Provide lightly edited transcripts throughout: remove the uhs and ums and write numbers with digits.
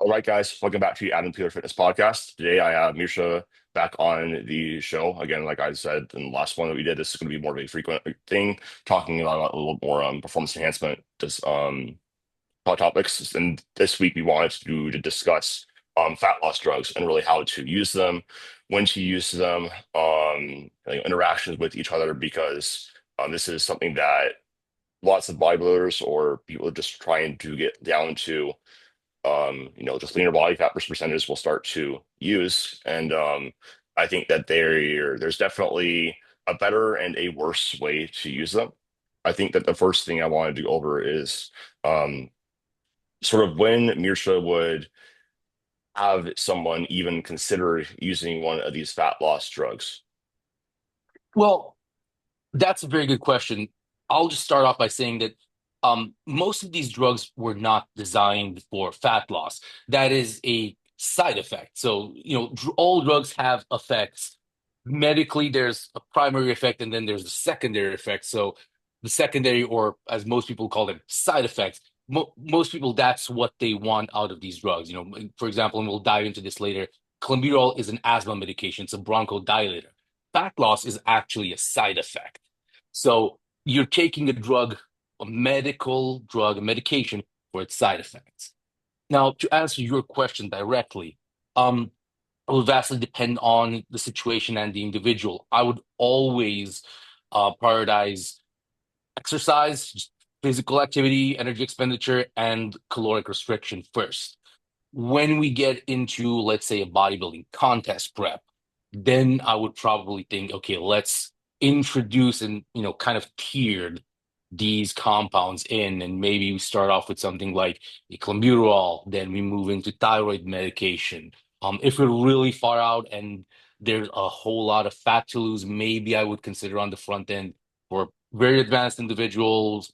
All right, guys, welcome back to the Adam Peeler Fitness Podcast. Today I have Mircea back on the show. Again, like I said in the last one that we did, this is going to be more of a frequent thing, talking about a little more performance enhancement, just hot topics. And this week we wanted to discuss fat loss drugs and really how to use them, when to use them, interactions with each other, because this is something that lots of bodybuilders or people just trying to get down to just leaner body fat percentages will start to use. And I think that there's definitely a better and a worse way to use them. I think that the first thing I wanted to go over is um, sort of when Mircea would have someone even consider using one of these fat loss drugs. Well, that's a very good question. I'll just start off by saying that most of these drugs were not designed for fat loss. That is a side effect. So, all drugs have effects. Medically, there's a primary effect and then there's a secondary effect. So, the secondary, or as most people call them, side effects, most people, that's what they want out of these drugs. For example, and we'll dive into this later, Clenbuterol is an asthma medication, it's a bronchodilator. Fat loss is actually a side effect. So you're taking a drug, a medical drug, a medication for its side effects. Now, to answer your question directly, it will vastly depend on the situation and the individual. I would always prioritize exercise, physical activity, energy expenditure, and caloric restriction first. When we get into, let's say, a bodybuilding contest prep, then I would probably think, okay, let's introduce and kind of tiered these compounds in, and maybe we start off with something like a clenbuterol, then we move into thyroid medication. If we're really far out and there's a whole lot of fat to lose, maybe I would consider on the front end for very advanced individuals,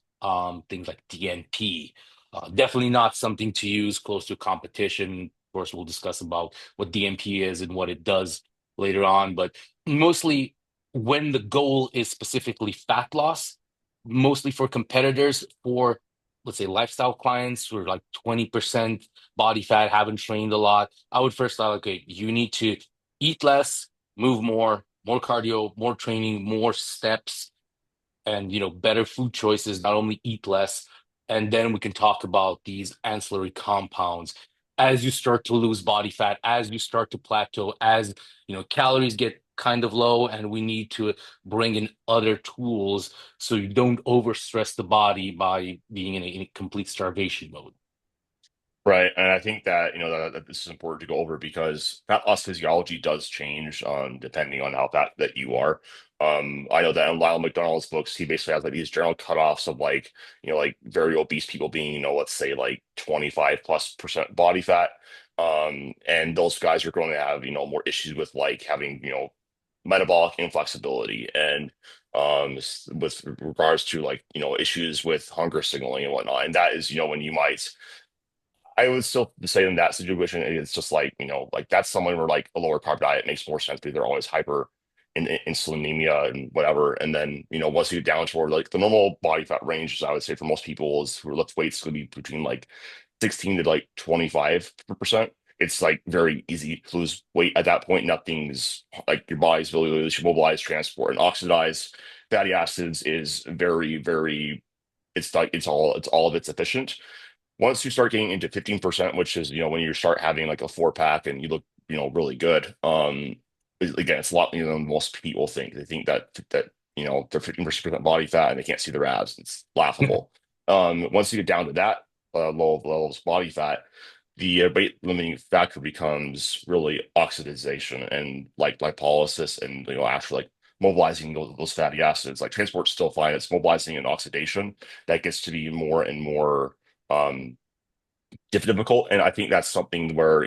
things like DNP. Definitely not something to use close to competition. Of course, we'll discuss about what DNP is and what it does later on, but mostly when the goal is specifically fat loss, mostly for competitors, for let's say lifestyle clients who are like 20% body fat, haven't trained a lot, I would first thought, okay, you need to eat less, move more, more cardio, more training, more steps, and better food choices, not only eat less. And then we can talk about these ancillary compounds as you start to lose body fat, as you start to plateau, as calories get kind of low, and we need to bring in other tools so you don't overstress the body by being in a complete starvation mode. Right. And I think that, that this is important to go over because fat loss physiology does change depending on how fat that you are. I know that in Lyle McDonald's books, he basically has like these general cutoffs of like, like very obese people being, let's say like 25+% body fat. And those guys are going to have, more issues with like having, metabolic inflexibility and with regards to like, issues with hunger signaling and whatnot. And that is, when you might I would still say in that situation, it's just like, like that's someone where like a lower carb diet makes more sense because they're always hyper in insulinemia and whatever. And then, once you get down toward like the normal body fat range, I would say for most people is who lift weights going to be between like 16 to like 25%. It's like very easy to lose weight at that point. Nothing's like your body's really loose, your mobilized transport and oxidized fatty acids is very, very, it's like it's all of it's efficient once you start getting into 15%, which is, when you start having like a four pack and you look, really good, again, it's a lot, than most people think. They think that, they're 15% body fat and they can't see their abs. It's laughable. Once you get down to that low of levels of body fat, the weight limiting factor becomes really oxidization and like lipolysis and, after like mobilizing those fatty acids, like transport's still fine. It's mobilizing and oxidation that gets to be more and more um difficult. And I think that's something where,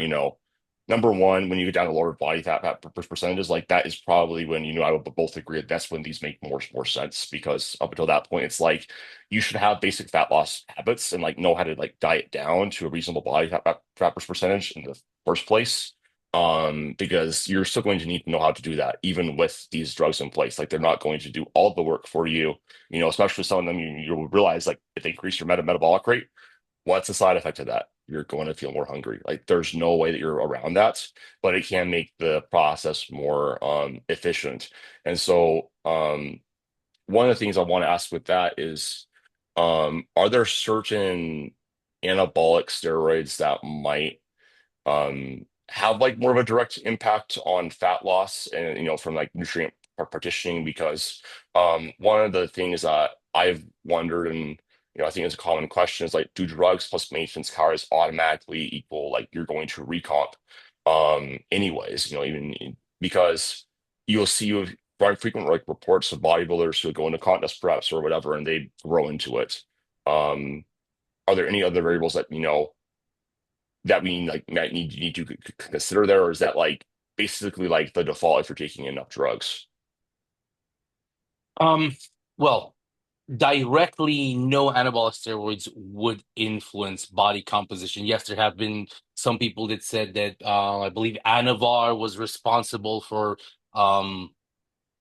number one, when you get down to lower body fat percentages, like that is probably when, I would both agree that that's when these make more sense because up until that point, it's like you should have basic fat loss habits and like know how to like diet down to a reasonable body fat percentage in the first place. Because you're still going to need to know how to do that, even with these drugs in place. Like they're not going to do all the work for you, especially some of them you'll realize like if they increase your metabolic rate, what's the side effect of that? you're going to feel more hungry. Like there's no way that you're around that, but it can make the process more efficient. And so one of the things I want to ask with that is are there certain anabolic steroids that might have like more of a direct impact on fat loss and from like nutrient partitioning? Because one of the things that I've wondered, and I think it's a common question, is like, do drugs plus maintenance calories automatically equal like you're going to recomp anyways, even because you'll see with very frequent like reports of bodybuilders who go into contest preps or whatever and they grow into it. Are there any other variables that that we like might need to consider there, or is that like basically like the default if you're taking enough drugs? Um, well, directly, no anabolic steroids would influence body composition. Yes, there have been some people that said that I believe Anavar was responsible for um,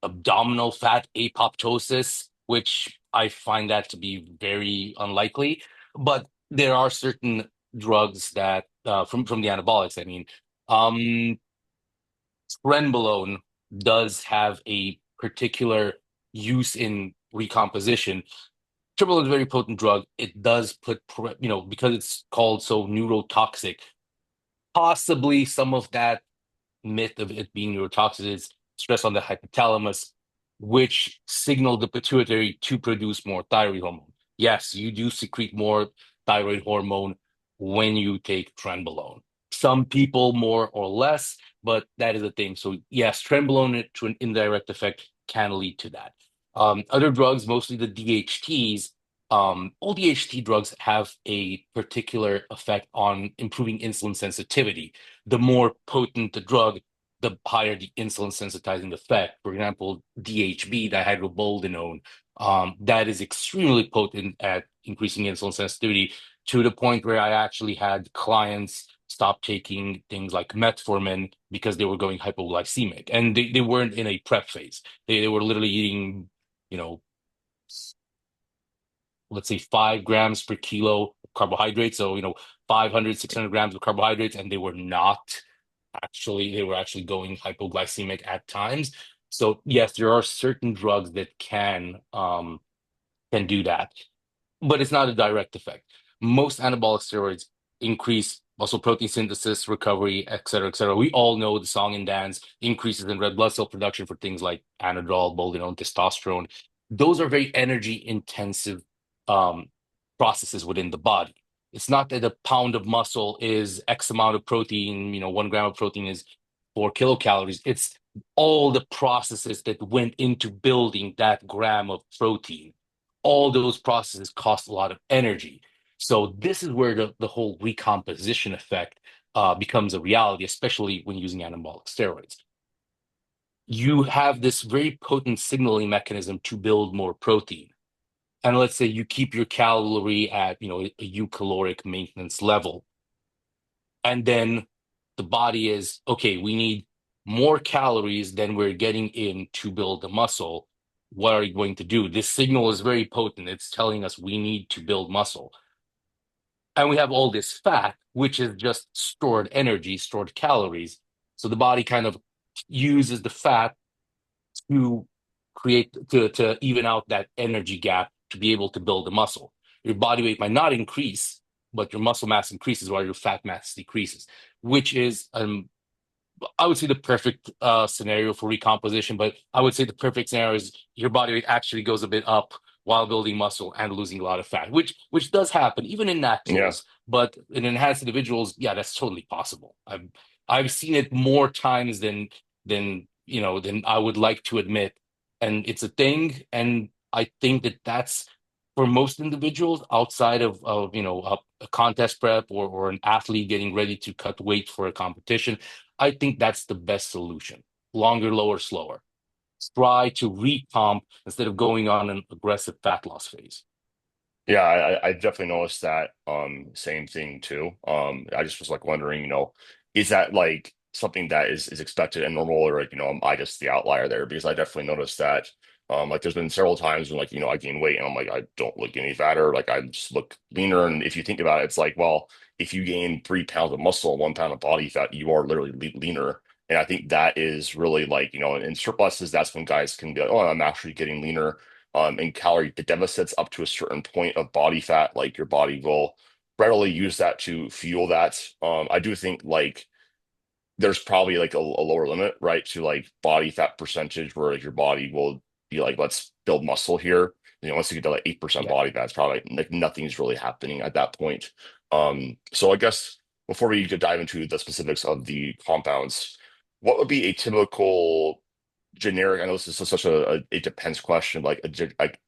abdominal fat apoptosis, which I find that to be very unlikely. But there are certain drugs that from the anabolics. I mean, um, Trenbolone does have a particular use in recomposition. Triplet is a very potent drug. It does put, because it's called so neurotoxic, possibly some of that myth of it being neurotoxic is stress on the hypothalamus, which signal the pituitary to produce more thyroid hormone. Yes, you do secrete more thyroid hormone when you take trenbolone. Some people more or less, but that is a thing. So yes, trenbolone to an indirect effect can lead to that. Other drugs, mostly the DHTs, all DHT drugs have a particular effect on improving insulin sensitivity. The more potent the drug, the higher the insulin sensitizing effect. For example, DHB, dihydroboldenone, that is extremely potent at increasing insulin sensitivity to the point where I actually had clients stop taking things like metformin because they were going hypoglycemic and they weren't in a prep phase. They were literally eating, you know, let's say 5 grams per kilo carbohydrates. So, 500, 600 grams of carbohydrates, and they were actually going hypoglycemic at times. So yes, there are certain drugs that can do that, but it's not a direct effect. Most anabolic steroids increase muscle protein synthesis, recovery, et cetera, et cetera. We all know the song and dance increases in red blood cell production for things like anadrol, boldenone, testosterone. Those are very energy intensive um, processes within the body. It's not that a pound of muscle is X amount of protein, 1 gram of protein is 4 kilocalories. It's all the processes that went into building that gram of protein. All those processes cost a lot of energy. So this is where the whole recomposition effect becomes a reality, especially when using anabolic steroids. You have this very potent signaling mechanism to build more protein. And let's say you keep your calorie at, a eucaloric maintenance level. And then the body is, okay, we need more calories than we're getting in to build the muscle. What are you going to do? This signal is very potent. It's telling us we need to build muscle. And we have all this fat, which is just stored energy, stored calories. So the body kind of uses the fat to to even out that energy gap to be able to build the muscle. Your body weight might not increase, but your muscle mass increases while your fat mass decreases, which is I would say the perfect scenario for recomposition, but I would say the perfect scenario is your body weight actually goes a bit up while building muscle and losing a lot of fat, which does happen even in Yeah. naturals, but in enhanced individuals, yeah, that's totally possible. I've seen it more times than I would like to admit, and it's a thing, and I think that that's for most individuals outside of a contest prep or an athlete getting ready to cut weight for a competition. I think that's the best solution. Longer, lower, slower. Try to recomp instead of going on an aggressive fat loss phase. Yeah, I definitely noticed that same thing too. I just was like wondering, is that like something that is expected and normal, or like, am I just the outlier there? Because I definitely noticed that like there's been several times when like, I gain weight and I'm like, I don't look any fatter, like I just look leaner. And if you think about it, it's like, well, if you gain 3 pounds of muscle and 1 pound of body fat, you are literally leaner. And I think that is really like, in surpluses, that's when guys can be like, oh, I'm actually getting leaner. In calorie deficits up to a certain point of body fat, like your body will readily use that to fuel that. I do think like there's probably like a lower limit, right, to like body fat percentage where like your body will be like, let's build muscle here. Once you get to like 8% Yeah. body fat, it's probably like nothing's really happening at that point. So I guess before we could dive into the specifics of the compounds, what would be a typical generic? I know this is such a it depends question, like a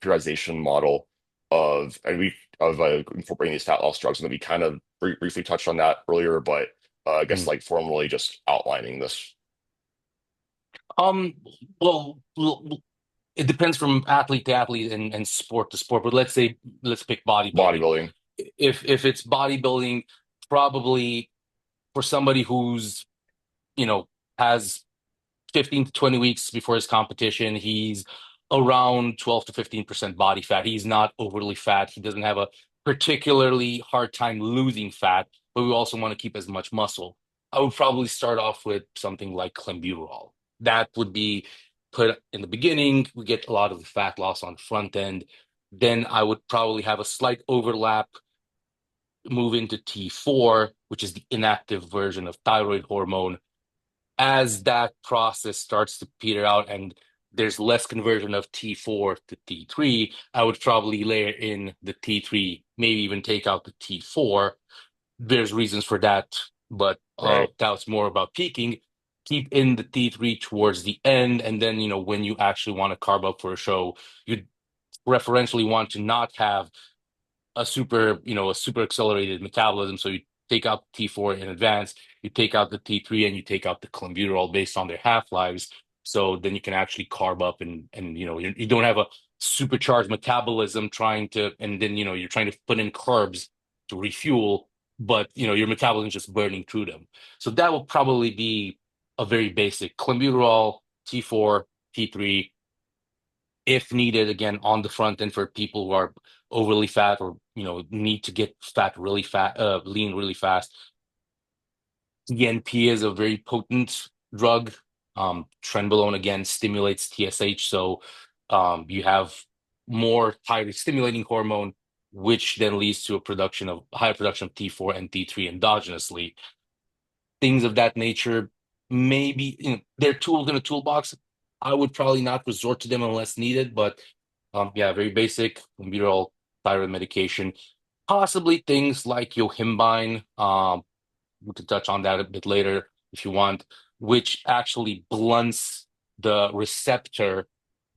periodization model of and we of incorporating these fat loss drugs, and we kind of briefly touched on that earlier, but I guess Mm. like formally just outlining this Um, well, it depends from athlete to athlete and sport to sport. But let's pick bodybuilding. bodybuilding, If it's bodybuilding, probably for somebody who's, you know, has 15 to 20 weeks before his competition, he's around 12 to 15% body fat. He's not overly fat. He doesn't have a particularly hard time losing fat, but we also want to keep as much muscle. I would probably start off with something like clenbuterol. That would be put in the beginning. We get a lot of the fat loss on the front end. Then I would probably have a slight overlap, move into T4, which is the inactive version of thyroid hormone. As that process starts to peter out and there's less conversion of T4 to T3, I would probably layer in the T3, maybe even take out the T4. There's reasons for that, but right? that's more about peaking. Keep in the T3 towards the end, and then when you actually want to carb up for a show, you preferentially want to not have a super accelerated metabolism. So you take out T4 in advance, you take out the T3, and you take out the clenbuterol based on their half-lives. So then you can actually carb up and you don't have a supercharged metabolism and then you're trying to put in carbs to refuel, but your metabolism is just burning through them. So that will probably be a very basic clenbuterol, T4, T3, if needed, again, on the front end for people who are overly fat or need to get lean really fast. ENP is a very potent drug. Trenbolone again stimulates TSH, so you have more thyroid stimulating hormone, which then leads to a higher production of T4 and T3 endogenously. Things of that nature. Maybe they're tools in a toolbox. I would probably not resort to them unless needed, but yeah, very basic albuterol thyroid medication. Possibly things like yohimbine. We could touch on that a bit later if you want, which actually blunts the receptor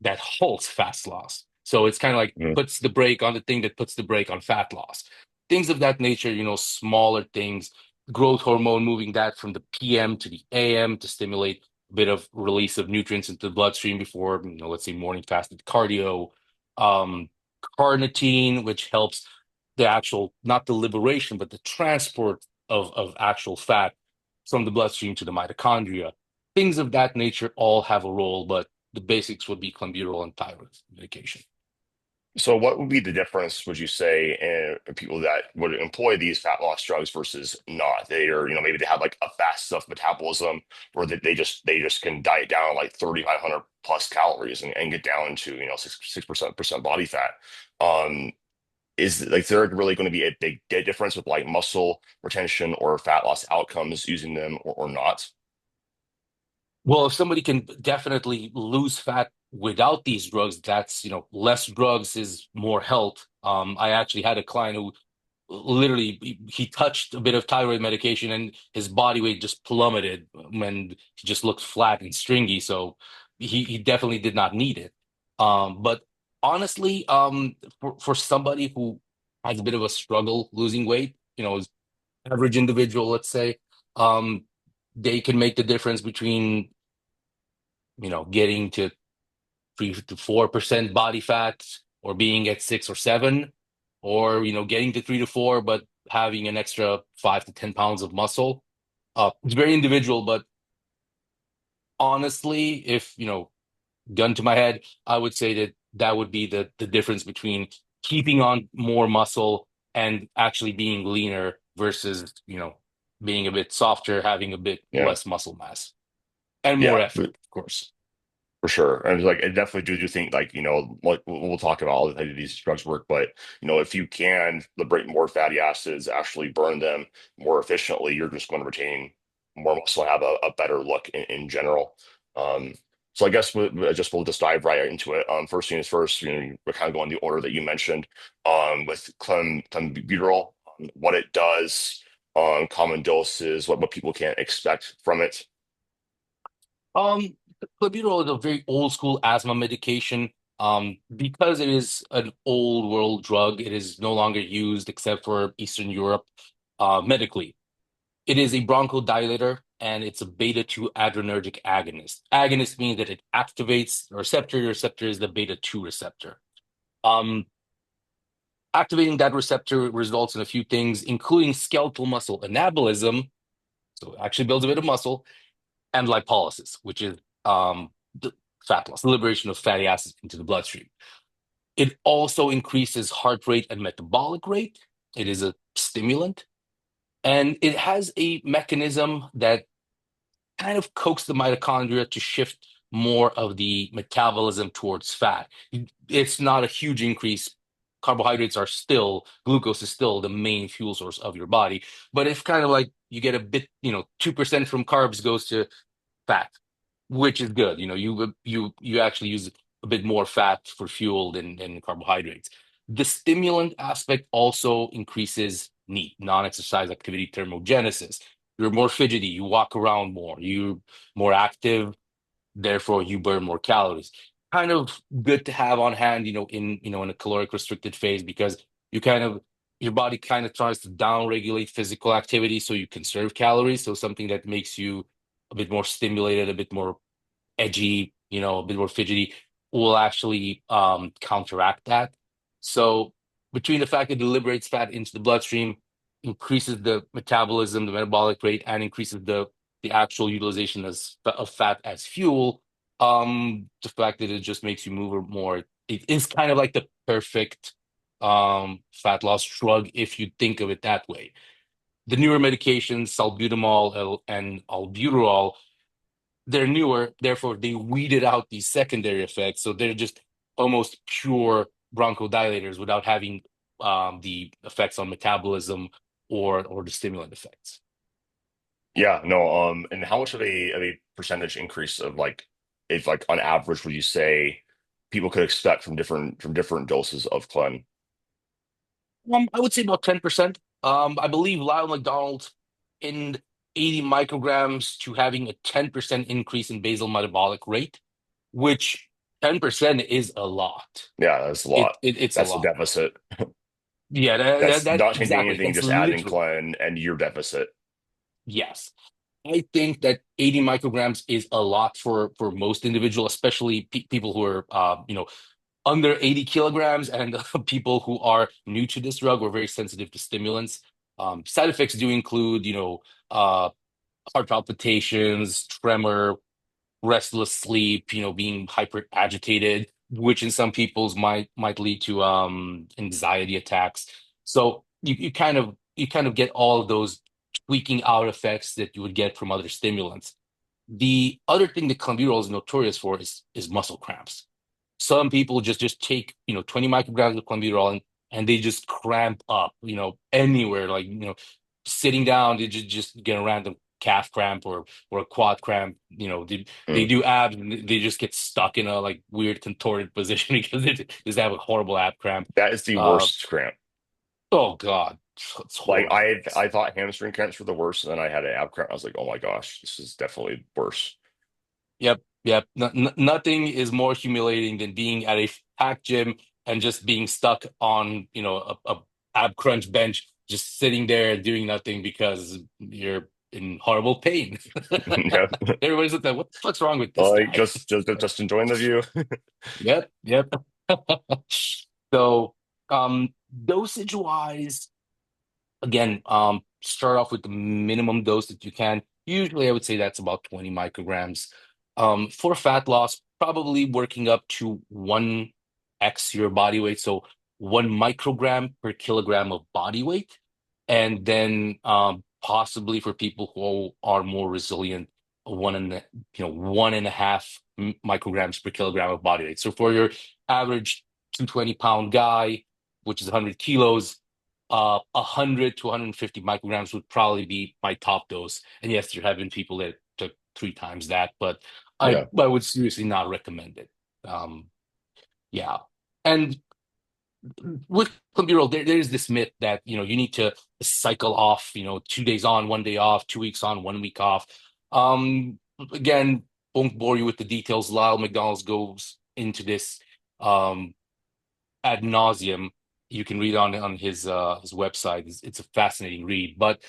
that halts fat loss. So it's kind of like Mm. puts the brake on the thing that puts the brake on fat loss. Things of that nature, smaller things, growth hormone, moving that from the PM to the AM to stimulate a bit of release of nutrients into the bloodstream before, let's say morning fasted cardio. Um, Carnitine, which helps the actual, not the liberation, but the transport of actual fat from the bloodstream to the mitochondria. Things of that nature all have a role, but the basics would be clenbuterol and thyroid medication. So what would be the difference, would you say, in people that would employ these fat loss drugs versus not? They are, maybe they have like a fast enough metabolism where they just can diet down like 3,500 plus calories and get down to, 6% body fat. Um, is there really going to be a big difference with like muscle retention or fat loss outcomes using them or not? Well, if somebody can definitely lose fat without these drugs, that's, less drugs is more health. I actually had a client who literally he touched a bit of thyroid medication and his body weight just plummeted when he just looked flat and stringy. So he definitely did not need it. But honestly, for somebody who has a bit of a struggle losing weight, average individual, let's say, um, they can make the difference between, getting to 3 to 4% body fat or being at 6 or 7, or, getting to 3 to 4, but having an extra 5 to 10 pounds of muscle. It's very individual, but honestly, if, gun to my head, I would say that that would be the difference between keeping on more muscle and actually being leaner versus, being a bit softer, having a bit Yeah. less muscle mass and more Yeah. effort, of course. For sure. And like I definitely do think like, like we'll talk about how these drugs work, but if you can liberate more fatty acids, actually burn them more efficiently, you're just going to retain more muscle and have a better look in general. Um, so I guess we'll just dive right into it. First thing is first, we're kind of going the order that you mentioned, with clenbuterol, what it does, common doses, what people can expect from it. Um, Clenbuterol is a very old school asthma medication. Because it is an old world drug, it is no longer used except for Eastern Europe, medically. It is a bronchodilator and it's a beta 2 adrenergic agonist. Agonist means that it activates the receptor. The receptor is the beta 2 receptor. Um, Activating that receptor results in a few things, including skeletal muscle anabolism, so it actually builds a bit of muscle, and lipolysis, which is the fat loss, the liberation of fatty acids into the bloodstream. It also increases heart rate and metabolic rate. It is a stimulant, and it has a mechanism that kind of coax the mitochondria to shift more of the metabolism towards fat. It's not a huge increase. Carbohydrates are still, glucose is still the main fuel source of your body, but it's kind of like you get a bit, 2% from carbs goes to fat, which is good. You actually use a bit more fat for fuel than carbohydrates. The stimulant aspect also increases NEAT, non-exercise activity thermogenesis. You're more fidgety, you walk around more, you're more active, therefore you burn more calories. Kind of good to have on hand, in a caloric restricted phase because you kind of your body kind of tries to down regulate physical activity so you conserve calories. So something that makes you a bit more stimulated, a bit more edgy, a bit more fidgety, will actually counteract that. So between the fact that it liberates fat into the bloodstream, increases the metabolism, the metabolic rate, and increases the actual utilization of fat as fuel, the fact that it just makes you move more, it is kind of like the perfect fat loss drug if you think of it that way. The newer medications, salbutamol and albuterol, they're newer, therefore they weeded out these secondary effects. So they're just almost pure bronchodilators without having the effects on metabolism or the stimulant effects. Yeah, no, and how much of a percentage increase of like if like on average would you say people could expect from different doses of Clen? I would say about 10%. I believe Lyle McDonald in 80 micrograms to having a 10% increase in basal metabolic rate, which 10% is a lot. Yeah, that's a It, lot. it it's a That's the lot. deficit. Yeah, That's that not changing exactly. anything, That's just adding literally, Clen and your deficit. yes. I think that 80 micrograms is a lot for most individuals, especially people who are under 80 kilograms and people who are new to this drug or very sensitive to stimulants. Side effects do include, heart palpitations, tremor, restless sleep, being hyper agitated, which in some people's might lead to anxiety attacks. So you kind of get all of those tweaking out effects that you would get from other stimulants. The other thing that clenbuterol is notorious for is muscle cramps. Some people just take 20 micrograms of clenbuterol and they just cramp up anywhere, like sitting down they just get a random calf cramp or a quad cramp. They Mm. do abs and they just get stuck in a like weird contorted position because they just have a horrible ab cramp. That is the uh worst cramp. oh God, it's Like horrible. I thought hamstring cramps were the worst, and then I had an ab cramp. I was like, oh my gosh, this is definitely worse. Yep, yep. Nothing is more humiliating than being at a packed gym and just being stuck on, a ab crunch bench, just sitting there doing nothing because you're in horrible pain. Yeah. Everybody's like, what the fuck's wrong with this Like guy? just enjoying the view. Yep, yep. So, dosage wise, again, start off with the minimum dose that you can. Usually, I would say that's about 20 micrograms. For fat loss, probably working up to 1x your body weight. So 1 microgram per kilogram of body weight. and then possibly for people who are more resilient, one and a half micrograms per kilogram of body weight. So for your average 220-pound guy, which is 100 kilos, 100 to 150 micrograms would probably be my top dose. And yes, there have been people that took three times that, but Yeah. I would seriously not recommend it. Um, yeah. And with Clenbuterol, there's this myth that you need to cycle off, 2 days on, 1 day off, 2 weeks on, 1 week off. Again, won't bore you with the details. Lyle McDonald goes into this um, ad nauseum. You can read on his website. It's a fascinating read. But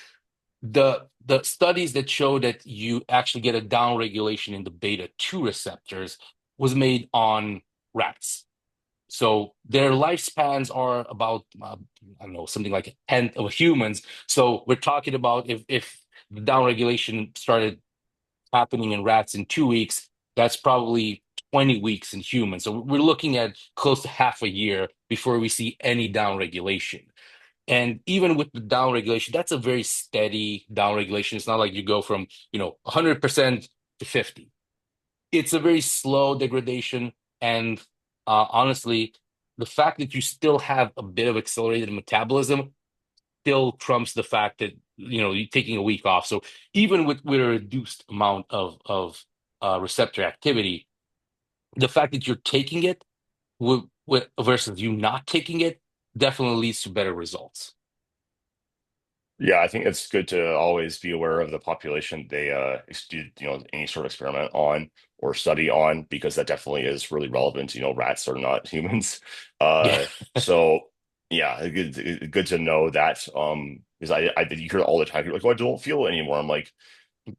the studies that show that you actually get a downregulation in the beta 2 receptors was made on rats. So their lifespans are about, I don't know, something like a tenth of humans. So we're talking about if the downregulation started happening in rats in 2 weeks, that's probably 20 weeks in humans. So we're looking at close to half a year before we see any downregulation. And even with the downregulation, that's a very steady downregulation. It's not like you go from, 100% to 50. It's a very slow degradation. And honestly, the fact that you still have a bit of accelerated metabolism still trumps the fact that you're taking a week off. So even with a reduced amount of receptor activity, the fact that you're taking it versus you not taking it definitely leads to better results. Yeah, I think it's good to always be aware of the population they do, any sort of experiment on or study on, because that definitely is really relevant. Rats are not humans. Yeah, So yeah, good to know that. Because I did you hear it all the time. You're like, oh, I don't feel it anymore. I'm like,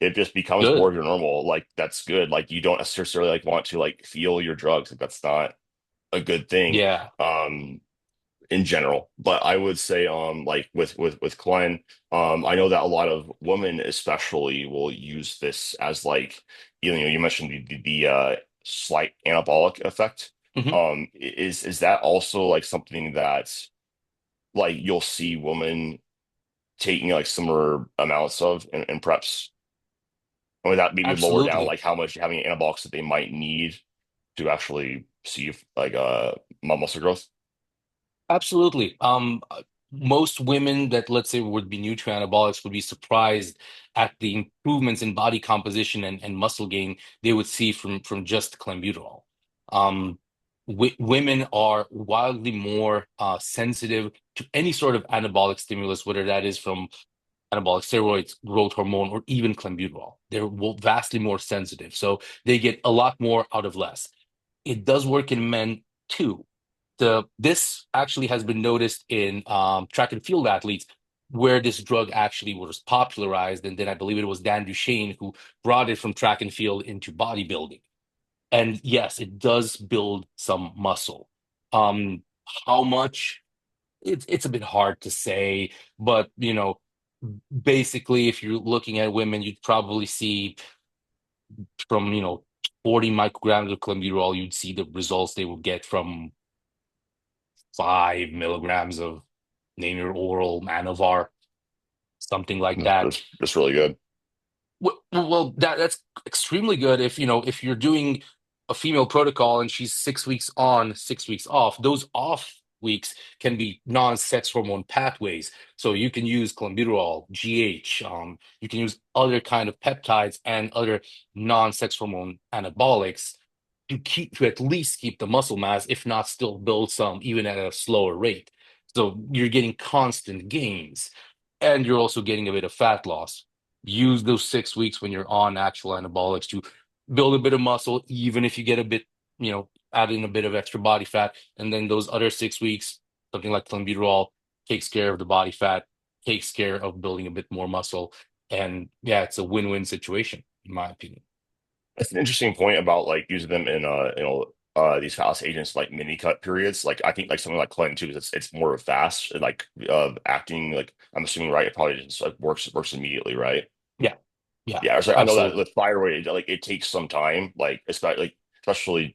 it just becomes more good. of your normal. Like that's good. Like you don't necessarily like want to like feel your drugs. Like, that's not a good thing. Yeah, In general. But I would say, like with Glenn, I know that a lot of women especially will use this as like, you mentioned the slight anabolic effect. hmm Is that also like something that like you'll see women taking like similar amounts of in preps? Or that maybe lower down absolutely. like how many anabolics that they might need to actually see like muscle growth? Absolutely. Most women that, let's say, would be new to anabolics would be surprised at the improvements in body composition and muscle gain they would see from just clenbuterol. Um, Women are wildly more sensitive to any sort of anabolic stimulus, whether that is from anabolic steroids, growth hormone, or even clenbuterol. They're vastly more sensitive, so they get a lot more out of less. It does work in men too. This actually has been noticed in track and field athletes where this drug actually was popularized, and then I believe it was Dan Duchesne who brought it from track and field into bodybuilding. And yes, it does build some muscle. How much? It's a bit hard to say, but basically, if you're looking at women, you'd probably see from 40 micrograms of clenbuterol, you'd see the results they would get from 5 milligrams of name your oral Manovar, something like that. That's really good. Well, that's extremely good if you're doing a female protocol and she's 6 weeks on, 6 weeks off. Those off weeks can be non-sex hormone pathways. So you can use clenbuterol, GH. You can use other kind of peptides and other non-sex hormone anabolics to at least keep the muscle mass, if not still build some, even at a slower rate. So you're getting constant gains, and you're also getting a bit of fat loss. Use those 6 weeks when you're on actual anabolics to build a bit of muscle, even if you get a bit, add in a bit of extra body fat, and then those other 6 weeks, something like clenbuterol takes care of the body fat, takes care of building a bit more muscle, and yeah, it's a win-win situation in my opinion. That's an interesting point about like using them in these fast agents like mini cut periods. Like I think like something like Clinton too, 'cause it's more fast and like acting like I'm assuming right, it probably just like works immediately, right? Yeah, yeah, Yeah, so I know that absolutely. the thyroid like it takes some time, like especially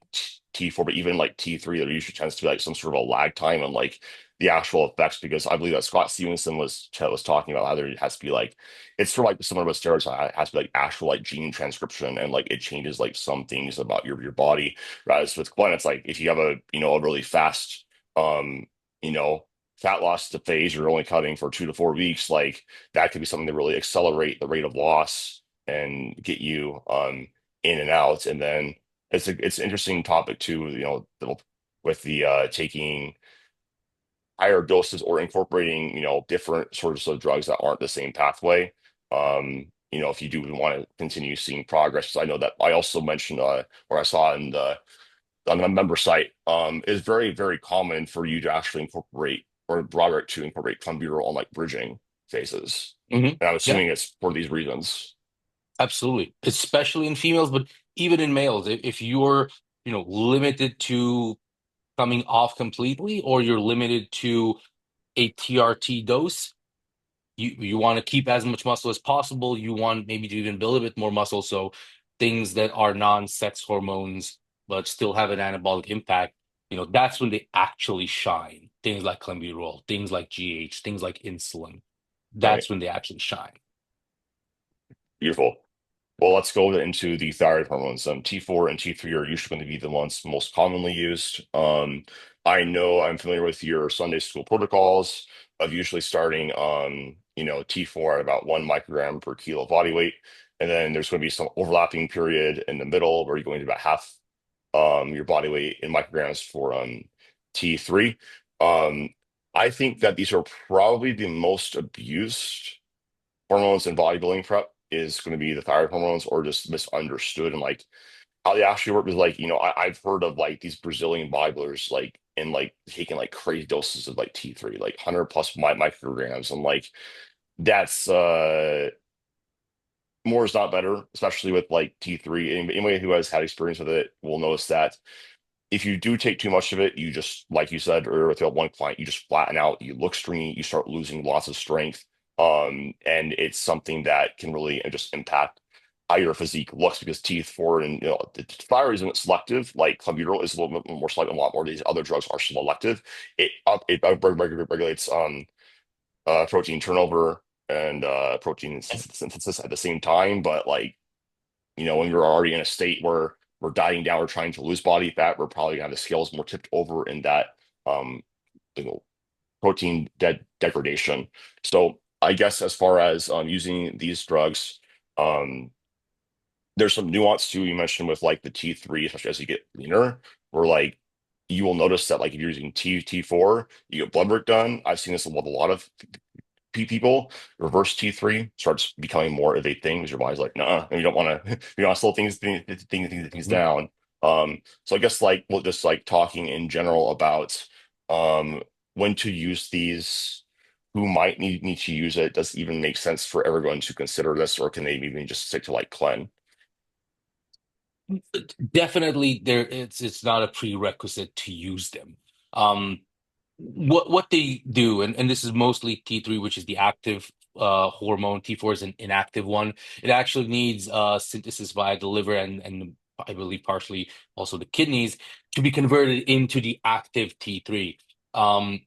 T4, but even like T3, there usually tends to be like some sort of a lag time on like the actual effects because I believe that Scott Stevenson was talking about how there has to be like it's sort of like similar with steroids. It has to be like actual like gene transcription and like it changes like some things about your body. Whereas with Glenn, it's like if you have a really fast um you know fat loss to phase, you're only cutting for 2 to 4 weeks, like that could be something to really accelerate the rate of loss and get you in and out. And then it's an interesting topic too, with the taking higher doses or incorporating, different sorts of drugs that aren't the same pathway. If you do want to continue seeing progress, 'cause I know that I also mentioned or I saw on the member site, is very, very common for you to actually incorporate or Broderick to incorporate clenbuterol on like bridging phases. Hmm. And I'm Yeah, assuming it's for these reasons, absolutely. Especially in females, but even in males, if you're, limited to coming off completely, or you're limited to a TRT dose, you want to keep as much muscle as possible. You want maybe to even build a bit more muscle. So things that are non-sex hormones but still have an anabolic impact, that's when they actually shine. Things like clenbuterol, things like GH, things like insulin. right? That's when they actually shine. Beautiful. Well, let's go into the thyroid hormones. T4 and T3 are usually going to be the ones most commonly used. I know I'm familiar with your Sunday school protocols of usually starting on, T4 at about 1 microgram per kilo body weight. And then there's going to be some overlapping period in the middle where you're going to about half your body weight in micrograms for T3. Um, I think that these are probably the most abused hormones in bodybuilding prep is going to be the thyroid hormones or just misunderstood and like how they actually work is like I've heard of like these Brazilian bodybuilders like and like taking like crazy doses of like T3 like 100 plus micrograms and like that's more is not better, especially with like T3. Anybody who has had experience with it will notice that if you do take too much of it, you just, like you said earlier with that one client, you just flatten out, you look stringy, you start losing lots of strength. And it's something that can really just impact how your physique looks because T4 and the thyroid isn't selective, like clenbuterol is a little bit more selective, a lot more of these other drugs are selective. It regulates protein turnover and protein synthesis at the same time, but like when you're already in a state where we're dieting down, we're trying to lose body fat, we're probably gonna have the scales more tipped over in that um, you know, protein degradation. So I guess as far as using these drugs, um, there's some nuance too. You mentioned with like the T3, especially as you get leaner, where like you will notice that like if you're using T4, you get blood work done. I've seen this with a lot of people, reverse T3 starts becoming more of a thing because your body's like, nah, and you don't want to, you want to slow things Mhm. down. So I guess like we'll just like talking in general about um when to use these, who might need to use it. Does it even make sense for everyone to consider this, or can they even just stick to like Clen? Definitely, it's not a prerequisite to use them. Um, what they do, and this is mostly T3, which is the active hormone. T4 is an inactive one. It actually needs synthesis via the liver and I believe partially also the kidneys to be converted into the active T3. Um,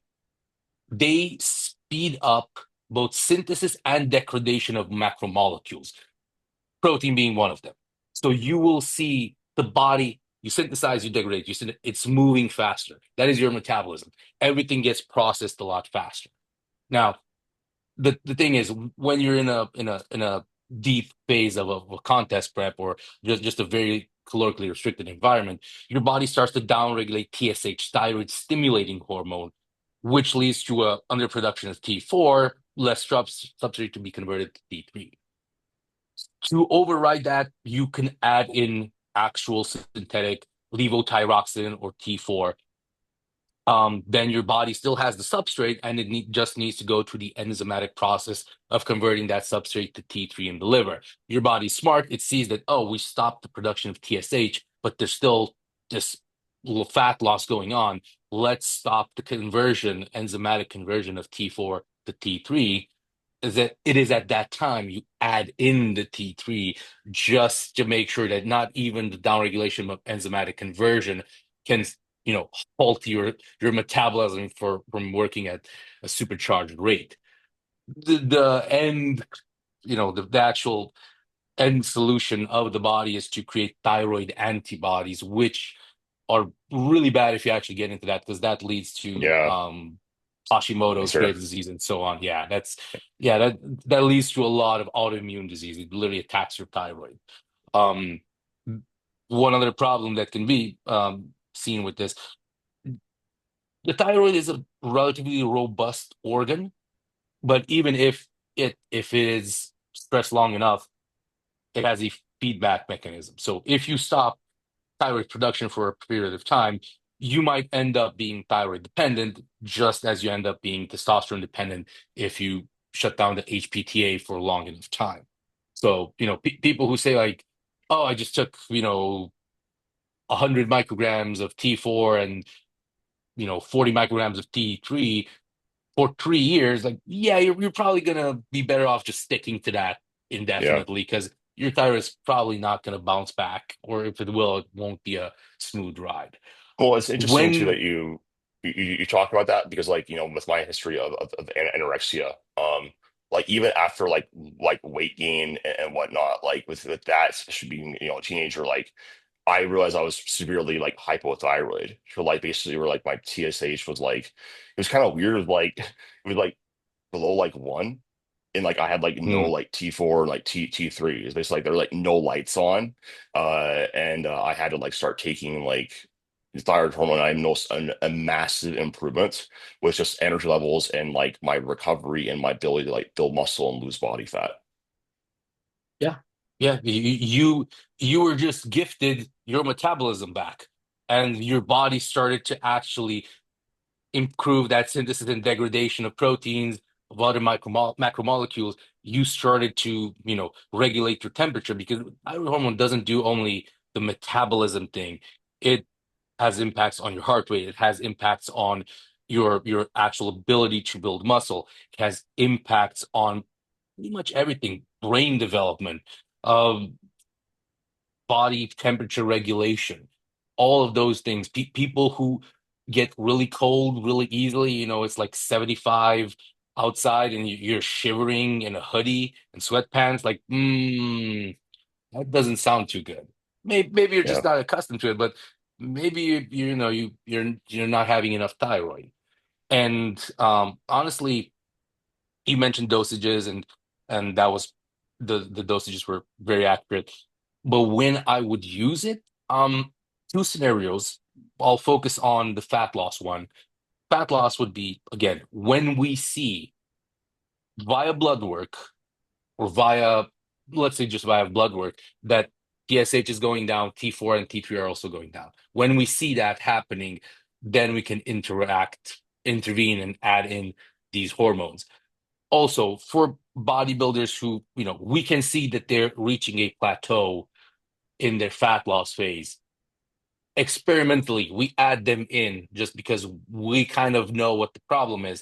they speed up both synthesis and degradation of macromolecules, protein being one of them. So you will see the body, you synthesize, you degrade, it's moving faster. That is your metabolism. Everything gets processed a lot faster. Now, the thing is, when you're in a deep phase of a contest prep or just a very calorically restricted environment, your body starts to downregulate TSH, thyroid stimulating hormone, which leads to a underproduction of T4, less substrate to be converted to T3. To override that, you can add in actual synthetic levothyroxine or T4. Then your body still has the substrate and it just needs to go through the enzymatic process of converting that substrate to T3 in the liver. Your body's smart. It sees that, oh, we stopped the production of TSH, but there's still this little fat loss going on. Let's stop the conversion, enzymatic conversion of T4 to T3. Is that it is at that time you add in the T3 just to make sure that not even the downregulation of enzymatic conversion can, you know, halt your metabolism from working at a supercharged rate. The end, the actual end solution of the body is to create thyroid antibodies, which are really bad if you actually get into that, because that leads to Yeah, Hashimoto's, sure. Graves' disease, and so on. That leads to a lot of autoimmune disease. It literally attacks your thyroid. Um, One other problem that can be seen with this, the thyroid is a relatively robust organ, but even if it is stressed long enough, it has a feedback mechanism. So if you stop thyroid production for a period of time, you might end up being thyroid dependent, just as you end up being testosterone dependent if you shut down the HPTA for a long enough time. So, people who say like, "Oh, I just took 100 micrograms of T4 and 40 micrograms of T3 for 3 years," like, yeah, you're probably gonna be better off just sticking to that Yeah. indefinitely, because your thyroid is probably not gonna bounce back, or if it will, it won't be a smooth ride. Well, it's interesting too When that you talk about that because like with my history of anorexia, like even after like weight gain and whatnot, like with that, especially being a teenager, like I realized I was severely like hypothyroid. So like basically where like my TSH was like it was kind of weird, like it was like below like one. And like I had like no mm, like T4 and like T3. It's basically like there were like no lights on. And I had to like start taking like thyroid hormone. I noticed a massive improvement with just energy levels and like my recovery and my ability to like build muscle and lose body fat. yeah, yeah, you were just gifted your metabolism back, and your body started to actually improve that synthesis and degradation of proteins, of other macromolecules. You started to, regulate your temperature, because thyroid hormone doesn't do only the metabolism thing. It has impacts on your heart rate. It has impacts on your actual ability to build muscle. It has impacts on pretty much everything, brain development, um, body temperature regulation, all of those things. People who get really cold really easily, it's like 75 outside and you're shivering in a hoodie and sweatpants, like, that doesn't sound too good. Maybe you're just Yeah. not accustomed to it, but maybe you're not having enough thyroid. And honestly, you mentioned dosages, and that was the dosages were very accurate. But when I would use it, two scenarios. I'll focus on the fat loss one. Fat loss would be, again, when we see via blood work, or via, let's say just via blood work, that TSH is going down, T4 and T3 are also going down. When we see that happening, then we can intervene, and add in these hormones. Also, for bodybuilders who, we can see that they're reaching a plateau in their fat loss phase, experimentally, we add them in just because we kind of know what the problem is.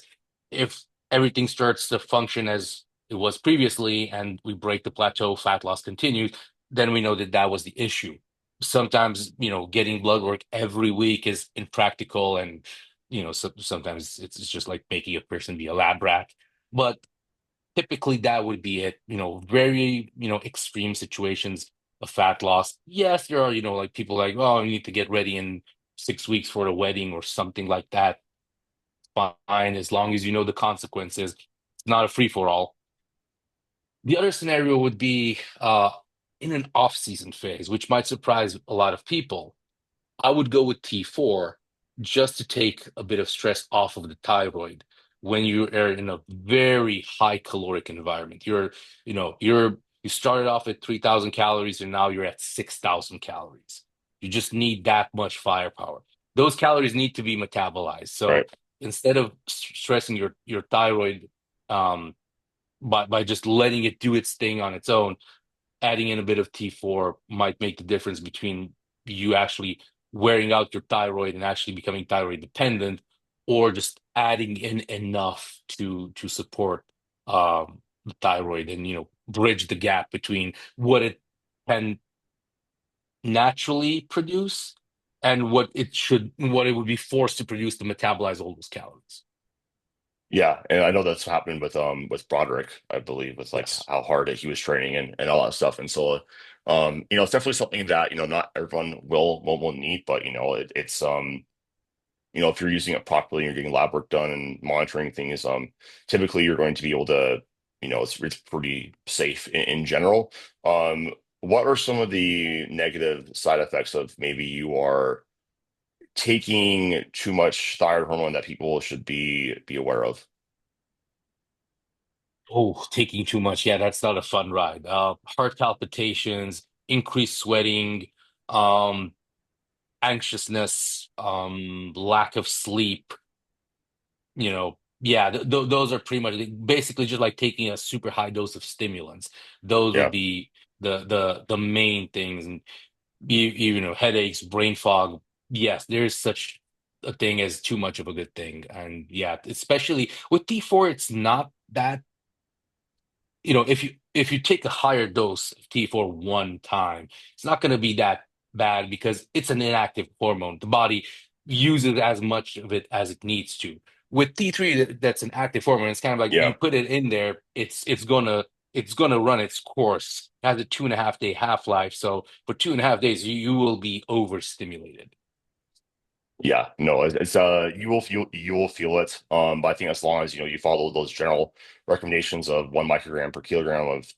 If everything starts to function as it was previously and we break the plateau, fat loss continues, then we know that that was the issue. Sometimes, getting blood work every week is impractical, and, sometimes it's just like making a person be a lab rat. But typically that would be it. Very, extreme situations of fat loss. Yes, there are, like people like, oh, you need to get ready in 6 weeks for a wedding or something like that. Fine, as long as you know the consequences. It's not a free for all. The other scenario would be in an off-season phase, which might surprise a lot of people. I would go with T4 just to take a bit of stress off of the thyroid when you are in a very high caloric environment. You started off at 3,000 calories and now you're at 6,000 calories. You just need that much firepower. Those calories need to be metabolized. So Right. instead of stressing your thyroid, um, by just letting it do its thing on its own, adding in a bit of T4 might make the difference between you actually wearing out your thyroid and actually becoming thyroid dependent, or just adding in enough to support the thyroid, and bridge the gap between what it can naturally produce and what it would be forced to produce to metabolize all those calories. Yeah, and I know that's happened with Broderick, I believe, with like Yes. how hard he was training and all that stuff. And so it's definitely something that, not everyone will need, but it's if you're using it properly and you're getting lab work done and monitoring things, typically you're going to be able to, it's pretty safe in general. What are some of the negative side effects of maybe you are taking too much thyroid hormone that people should be aware of? Oh, taking too much. Yeah, that's not a fun ride. Heart palpitations, increased sweating, um, anxiousness, lack of sleep, yeah, those are pretty much basically just like taking a super high dose of stimulants. Those would Yeah. be the main things. And headaches, brain fog. Yes, there is such a thing as too much of a good thing. And yeah, especially with T4, it's not that, if you take a higher dose of T4 one time, it's not going to be that bad because it's an inactive hormone. The body uses as much of it as it needs to. With T3, that's an active hormone. It's kind of like you Yeah. put it in there, it's gonna run its course. It has a 2.5 day half-life. So for 2.5 days, you will be overstimulated. Yeah, no, it's you will feel it. But I think as long as you follow those general recommendations of 1 microgram per kilogram of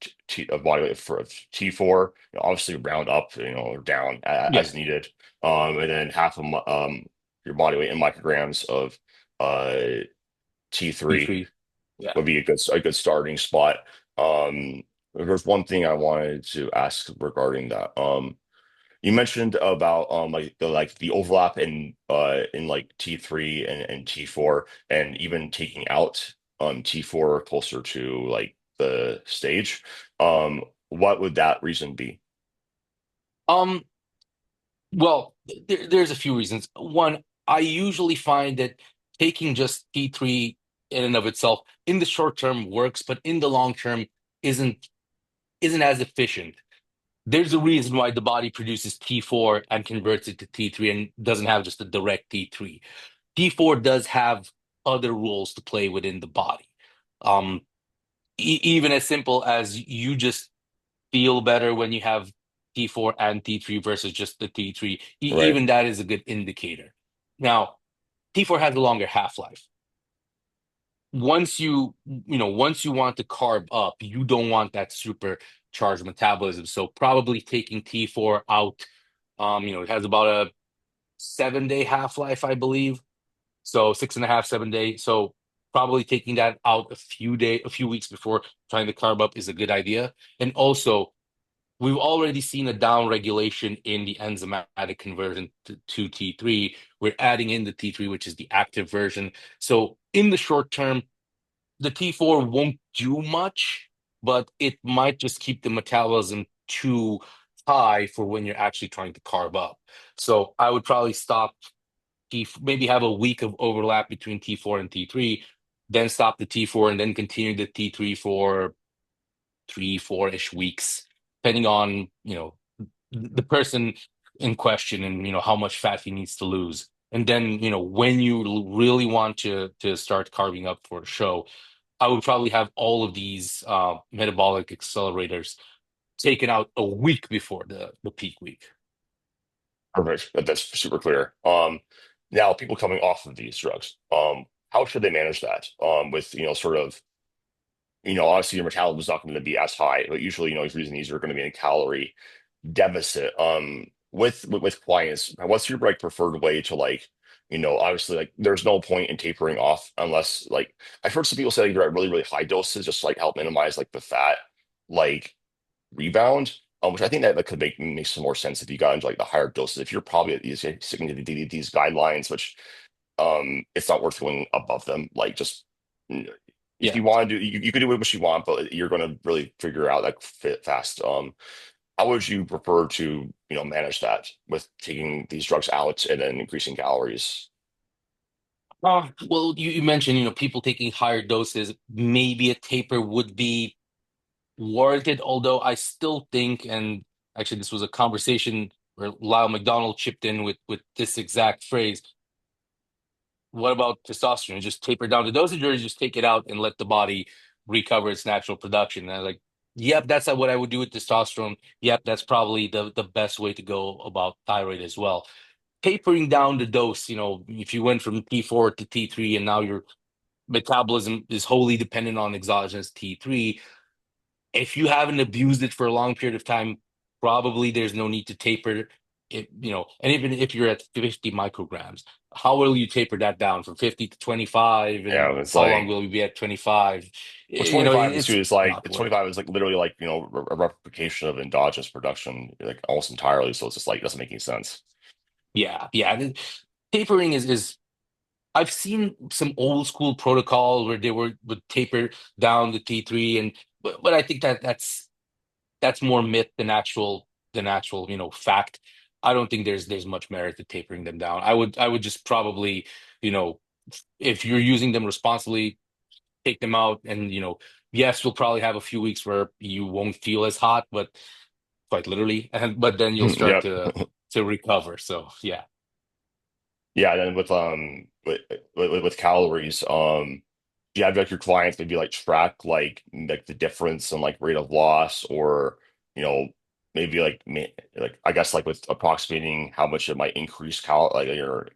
body weight for of T4, obviously round up, or down Yeah, as needed. And then half of your body weight in micrograms of uh T3 T3. Yeah. would be a good starting spot. There's one thing I wanted to ask regarding that. You mentioned about like the overlap in like T3 and T4 and even taking out T4 closer to like the stage. What would that reason be? Um, Well, there's a few reasons. One, I usually find that taking just T3 in and of itself in the short term works, but in the long term isn't isn't as efficient. There's a reason why the body produces T4 and converts it to T3 and doesn't have just a direct T3. T4 does have other roles to play within the body. Um, even as simple as you just feel better when you have T4 and T3 versus just the T3. Right, Even that is a good indicator. Now, T4 has a longer half-life. Once you want to carb up, you don't want that supercharged metabolism. So probably taking T4 out, it has about a 7 day half-life, I believe. So 6.5, 7 day. So probably taking that out a few weeks before trying to carb up is a good idea. And also, we've already seen a down regulation in the enzymatic conversion to T3. We're adding in the T3, which is the active version. So in the short term, the T4 won't do much, but it might just keep the metabolism too high for when you're actually trying to carb up. So I would probably stop maybe have a week of overlap between T4 and T3, then stop the T4 and then continue the T3 for 3, 4-ish weeks, depending on, the person in question and, how much fat he needs to lose. And then, when you really want to start carving up for a show, I would probably have all of these metabolic accelerators taken out a week before the peak week. perfect. That's super clear. Now people coming off of these drugs, how should they manage that? With sort of obviously your metabolism is not going to be as high, but usually if you're using these, you're going to be in a calorie deficit. With clients, what's your like preferred way to like, obviously like there's no point in tapering off unless like I've heard some people say like, they're at really, really high doses just to, like help minimize like the fat like rebound. Which I think that could make some more sense if you got into like the higher doses. If you're probably at sticking to these guidelines, which it's not worth going above them. Like just if Yeah. you want to do, you can do what you want, but you're going to really figure out that fit fast. How would you prefer to, manage that with taking these drugs out and then increasing calories? Well, you mentioned, people taking higher doses. Maybe a taper would be warranted, although I still think, and actually, this was a conversation where Lyle McDonald chipped in with this exact phrase. What about testosterone? Just taper down the dosage, or just take it out and let the body recover its natural production? And I was like, yep, that's what I would do with testosterone. Yep, that's probably the best way to go about thyroid as well. Tapering down the dose, if you went from T4 to T3 and now your metabolism is wholly dependent on exogenous T3, if you haven't abused it for a long period of time, probably there's no need to taper it, and even if you're at 50 micrograms, how will you taper that down from 50 to 25? And Yeah, it's how long like will we be at 25? well, 25 is too. It's It's like not worth. 25 is like literally like a replication of endogenous production, like almost entirely. So it's just like it doesn't make any sense. Yeah, yeah. Tapering is I've seen some old school protocol where they would taper down the T3, and but I think that's more myth than actual, fact. I don't think there's much merit to tapering them down. I would just probably, you know, if you're using them responsibly, take them out, and yes, we'll probably have a few weeks where you won't feel as hot, but quite literally, and but then you'll start Yep. to recover. So yeah. Yeah, and then with calories, do you have like your clients maybe like track like the difference in like rate of loss or you know maybe like I guess like with approximating how much it might increase like your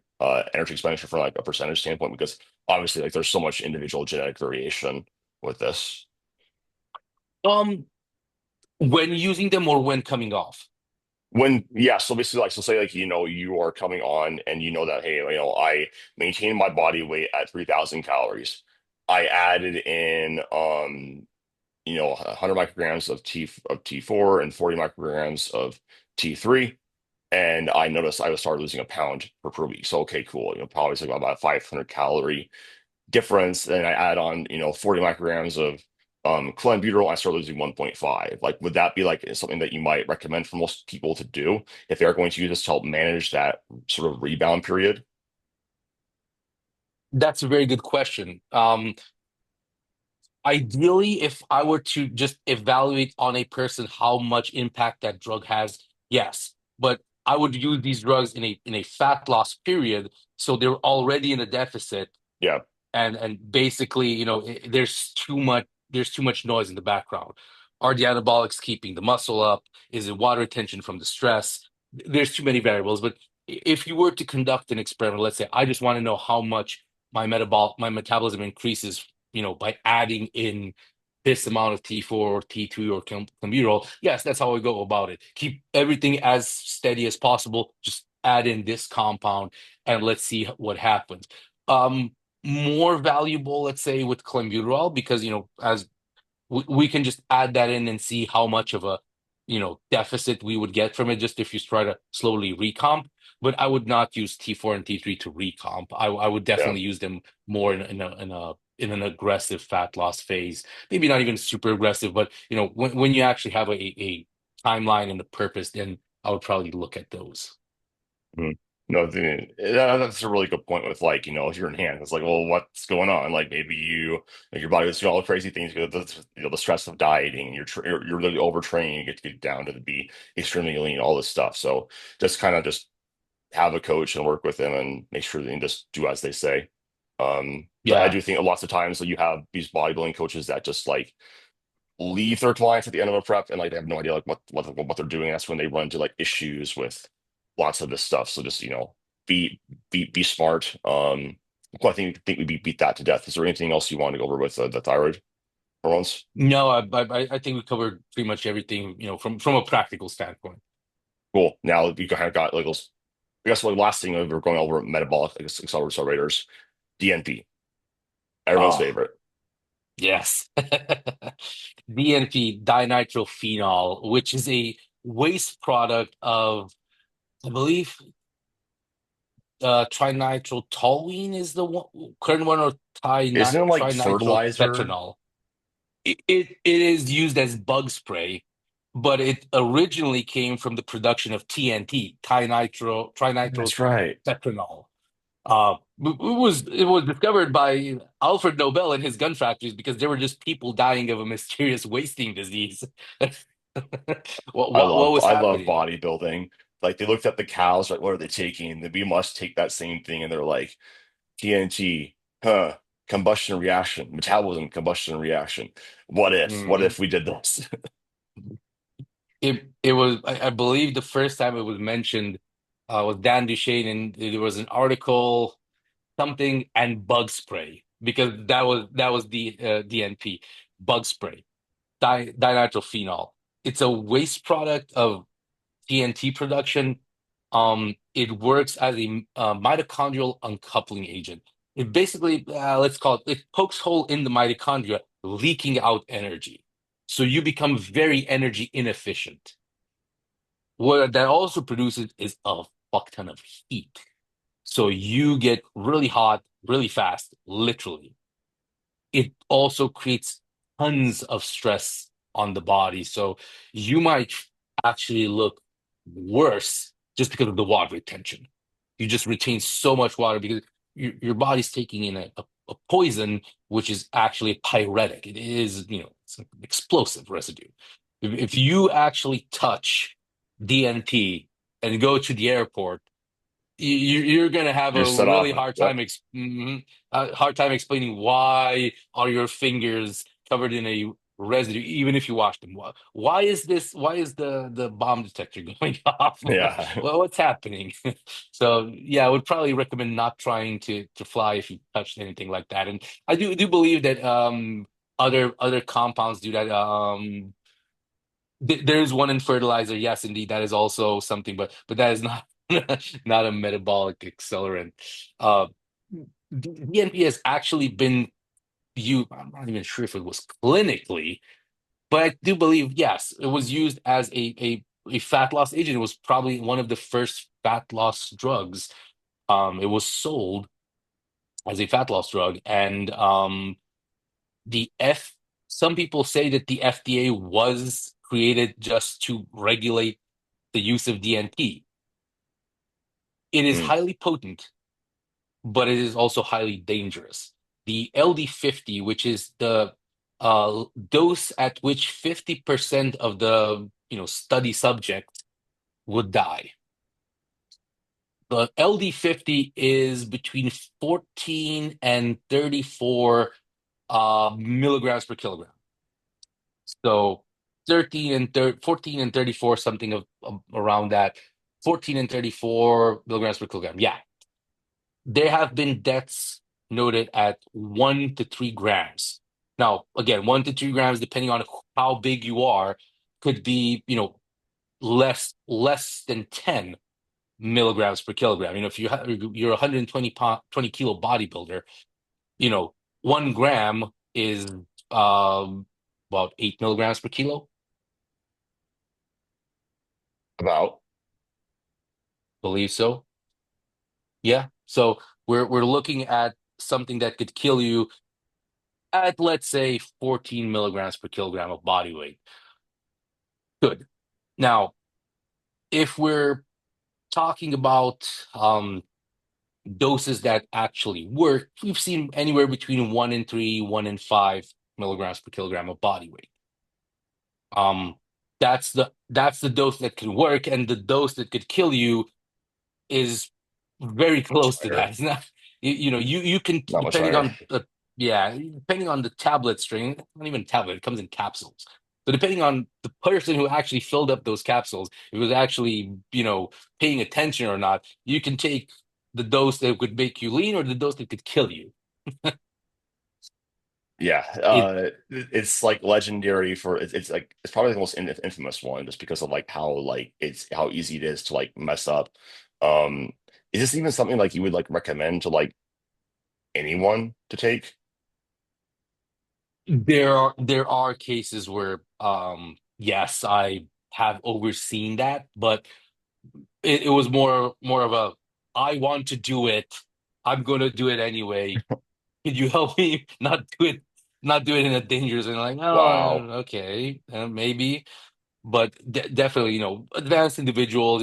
energy expenditure from like a percentage standpoint because obviously like there's so much individual genetic variation with this. Um, when using them or when coming off. When yeah, so basically like so say like you are coming on and you know that hey I maintain my body weight at 3,000 calories. I added in 100 micrograms of T4 and 40 micrograms of T3 and I noticed I was started losing a pound per week. So okay, cool. Probably it's like about a 500 calorie difference. And I add on 40 micrograms of Clenbuterol, I start losing 1.5. Like, would that be like something that you might recommend for most people to do if they're going to use this to help manage that sort of rebound period? That's a very good question. Ideally, if I were to just evaluate on a person how much impact that drug has, yes. But I would use these drugs in a fat loss period, so they're already in a deficit, Yeah, and basically, there's too much noise in the background. Are the anabolics keeping the muscle up? Is it water retention from the stress? There's too many variables. But if you were to conduct an experiment, let's say I just want to know how much my metabolism increases, by adding in this amount of T4 or T3 or clenbuterol. Yes, that's how I go about it. Keep everything as steady as possible. Just add in this compound and let's see what happens. Um, More valuable, let's say, with clenbuterol because as we can just add that in and see how much of a deficit we would get from it just if you try to slowly recomp. But I would not use T4 and T3 to recomp. I would yeah. definitely use them more in an aggressive fat loss phase. Maybe not even super aggressive, but when you actually have a timeline and a purpose, then I would probably look at those. Mhm. No, that's a really good point with like, if you're in hand, it's like, well, what's going on? Like maybe like your body was doing all the crazy things, the stress of dieting, you're really overtraining, you get to get down to the be extremely lean, all this stuff. So just kind of just have a coach and work with them and make sure that you just do as they say. But I Yeah. do think lots of times that you have these bodybuilding coaches that just like leave their clients at the end of a prep and like they have no idea like what they're doing. That's when they run into like issues with lots of this stuff. So just be be smart. Well, I think we beat that to death. Is there anything else you want to go over with the thyroid hormones? No, I think we covered pretty much everything, from a practical standpoint. Cool. Now we kind of got like those. I guess like last thing we are going over metabolic like, accelerators, DNP, everyone's Oh, favorite. yes. DNP, dinitrophenol, which is a waste product of, I believe, trinitrotoluene is the current one, or Isn't it like fertilizer? trinitrotetranol. It is used as bug spray, but it originally came from the production of TNT, That's right. trinitrotetranol. It was discovered by Alfred Nobel in his gun factories because there were just people dying of a mysterious wasting disease. What I what love was I love happening? bodybuilding. like they looked at the cows, like what are they taking? Then we must take that same thing, and they're like TNT, huh? Combustion reaction, metabolism, combustion reaction. What if? What Mhm. if we did this? It was I believe the first time it was mentioned was Dan Duchesne, and there was an article something and bug spray because that was the DNP bug spray dinitrophenol. It's a waste product of TNT production. It works as a mitochondrial uncoupling agent. It basically, let's call it, it pokes hole in the mitochondria, leaking out energy. So you become very energy inefficient. What that also produces is a fuck ton of heat. So you get really hot really fast, literally. It also creates tons of stress on the body. So you might actually look worse just because of the water retention. You just retain so much water because your body's taking in a poison, which is actually pyretic. It is, it's an explosive residue. If you actually touch DNT and go to the airport, you're gonna have You're a set really off. hard Yep. time hard time explaining why are your fingers covered in a residue, even if you wash them. Why is this? Why is the bomb detector going off? Yeah. Well, what's happening? So yeah, I would probably recommend not trying to fly if you touched anything like that. And I do believe that other compounds do that. There's one in fertilizer. Yes, indeed, that is also something, but that is not not a metabolic accelerant. Uh, DNP has actually been used. I'm not even sure if it was clinically, but I do believe yes, it was used as a fat loss agent. It was probably one of the first fat loss drugs. It was sold as a fat loss drug, and the F. Some people say that the FDA was created just to regulate the use of DNP. It is Mm. highly potent, but it is also highly dangerous. The LD50, which is the dose at which 50% of the study subjects would die. The LD50 is between 14 and 34 milligrams per kilogram. So 14 and 34, something of around that. 14 and 34 milligrams per kilogram. Yeah, there have been deaths noted at 1 to 3 grams. Now, again, 1 to 3 grams, depending on how big you are, could be, less than 10 milligrams per kilogram. If you're a 20 kilo bodybuilder, you know, 1 gram is um, about 8 milligrams per kilo. About. Believe so. Yeah. So we're looking at something that could kill you at, let's say, 14 milligrams per kilogram of body weight. Good. Now, if we're talking about doses that actually work, we've seen anywhere between 1 and 3, 1 and 5 milligrams per kilogram of body weight. Um, that's the dose that can work, and the dose that could kill you is very Much close to that. higher. It's not, you can, Not much depending higher. on the, yeah, depending on the tablet string, not even tablet, it comes in capsules. So depending on the person who actually filled up those capsules, if it was actually, paying attention or not, you can take the dose that could make you lean or the dose that could kill you. Yeah. It It's like legendary for it's like it's probably the most infamous one just because of like how like it's how easy it is to like mess up. Um, is this even something like you would like recommend to like anyone to take? there are cases where yes, I have overseen that, but it was more of a I want to do it. I'm going to do it anyway. Could you help me not do it in a dangerous and like, oh, Wow. okay, maybe. But definitely, advanced individuals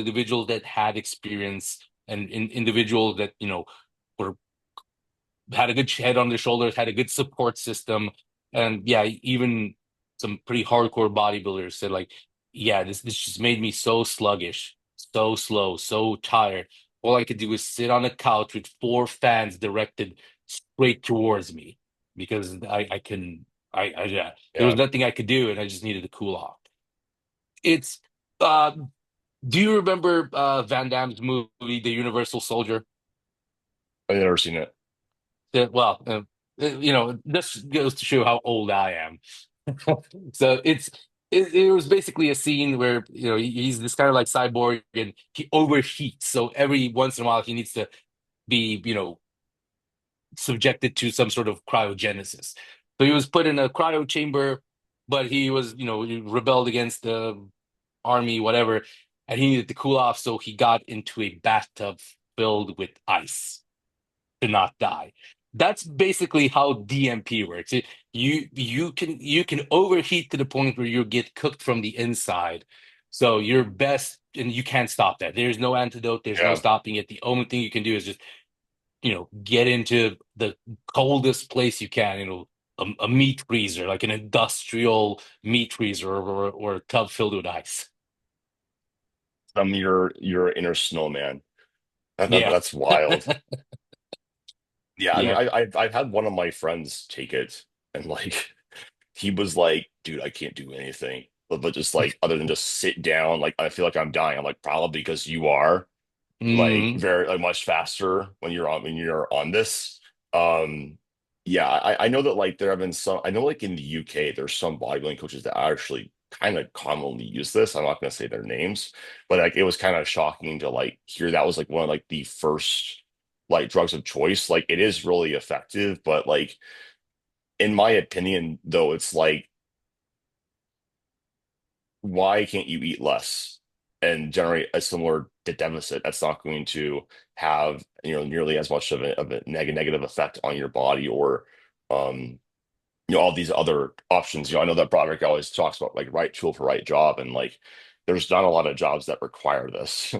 that had experience, and individuals that were had a good head on their shoulders, had a good support system, and yeah, even some pretty hardcore bodybuilders said like, yeah, this just made me so sluggish, so slow, so tired. All I could do was sit on a couch with four fans directed straight towards me because I couldn't yeah, there was Yeah, nothing I could do and I just needed to cool off. It's uh do you remember Van Damme's movie The Universal Soldier? I've never seen it. Well, this goes to show how old I am. So it was basically a scene where he's this kind of like cyborg and he overheats. So every once in a while he needs to be subjected to some sort of cryogenesis. So he was put in a cryo chamber, but he was he rebelled against the army, whatever, and he needed to cool off. So he got into a bathtub filled with ice to not die. That's basically how DMP works. You can overheat to the point where you get cooked from the inside. So you're best, and you can't stop that. There's no antidote. There's no Yeah, stopping it. The only thing you can do is just get into the coldest place you can. A meat freezer, like an industrial meat freezer, or a tub filled with ice. you're inner snowman. Yeah, That's wild. Yeah, I mean, yeah. I've had one of my friends take it, and like he was like, "Dude, I can't do anything." But just like other than just sit down, like I feel like I'm dying. I'm like, probably because you are like Hmm. very like much faster when you're on this. Um, yeah, I know that like there have been some. I know like in the UK, there's some bodybuilding coaches that actually kind of commonly use this. I'm not going to say their names, but like it was kind of shocking to like hear that was like one of like the first like drugs of choice. Like it is really effective, but like in my opinion, though, it's like why can't you eat less and generate a similar deficit that's not going to have nearly as much of a negative effect on your body or um all these other options. I know that Broderick always talks about like right tool for right job, and like there's not a lot of jobs that require this.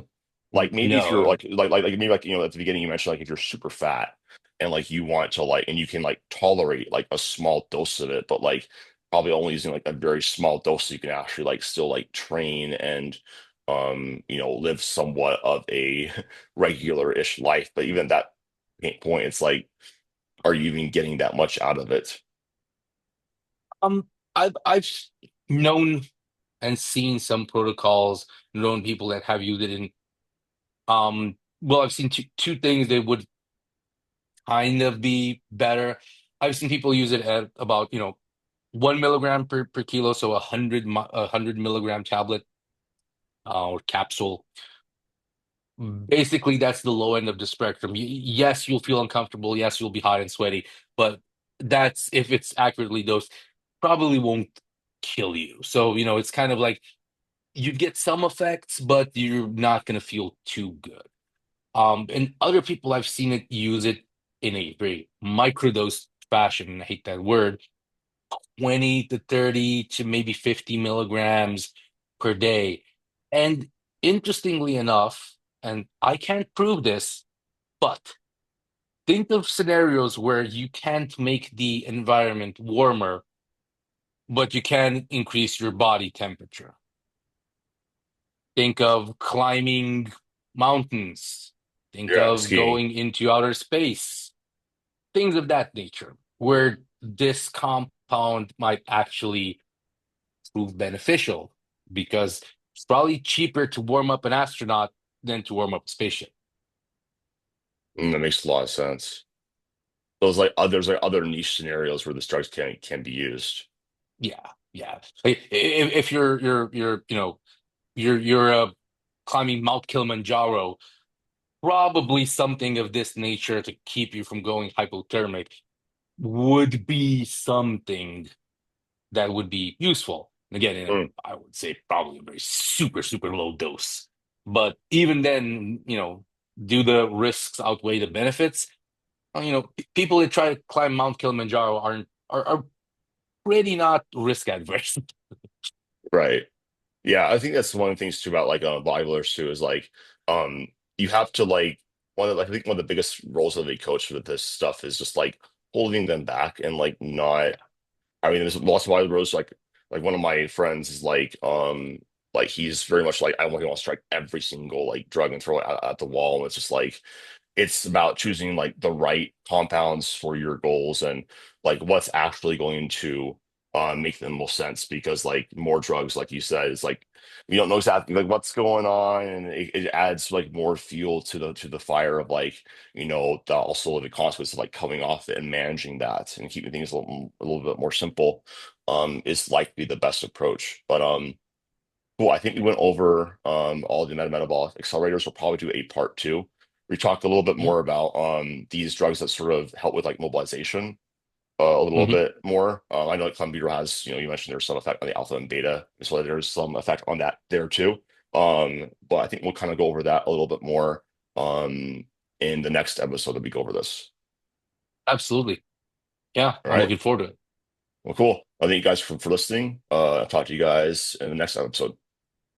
Like maybe if you're No. like maybe like at the beginning you mentioned like if you're super fat and like you want to like and you can like tolerate like a small dose of it, but like probably only using like a very small dose so you can actually like still like train and live somewhat of a regular-ish life. But even at that point, it's like, are you even getting that much out of it? I've known and seen some protocols, known people that have used it in well, I've seen two things that would kind of be better. I've seen people use it at about 1 milligram per kilo, so a 100 milligram tablet or capsule. Basically, that's the low end of the spectrum. Yes, you'll feel uncomfortable. Yes, you'll be hot and sweaty, but that's if it's accurately dosed, probably won't kill you. So, it's kind of like you'd get some effects, but you're not going to feel too good. And other people I've seen it use it in a very microdose fashion, and I hate that word, 20 to 30 to maybe 50 milligrams per day. And interestingly enough, and I can't prove this, but think of scenarios where you can't make the environment warmer, but you can increase your body temperature. Think of climbing mountains. Think Yeah, of skiing. going into outer space. Things of that nature, where this compound might actually prove beneficial because it's probably cheaper to warm up an astronaut than to warm up a spaceship. That makes a lot of sense. There's like other niche scenarios where the drugs can be used. Yeah, yeah. If you're you're climbing Mount Kilimanjaro, probably something of this nature to keep you from going hypothermic would be something that would be useful. Again, Mm, I would say probably a very super, super low dose. But even then, do the risks outweigh the benefits? People that try to climb Mount Kilimanjaro are pretty not risk adverse. right. Yeah, I think that's one of the things too about like bodybuilders too is like um you have to like I think one of the biggest roles of a coach with this stuff is just like holding them back and like not. Yeah. I mean, there's lots of bodybuilders like one of my friends is Like he's very much like I want to strike every single like drug and throw it at the wall. And it's just like it's about choosing like the right compounds for your goals and like what's actually going to make the most sense because like more drugs, like you said, is like we don't know exactly like what's going on and it adds like more fuel to the fire of like the also the consequence of like coming off it and managing that and keeping things a little bit more simple is likely the best approach. But cool. I think we went over all the metabolic accelerators. We'll probably do a part two. We talked a little bit Mhm. more about these drugs that sort of help with like mobilization a little Mhm. bit more. I know like Clenbuterol has, you mentioned there's some effect on the alpha and beta, so there's some effect on that there too. But I think we'll kind of go over that a little bit more in the next episode that we go over this. Absolutely. Yeah, All I'm right. looking forward to it. Well, cool. I thank you guys for listening. I'll talk to you guys in the next episode.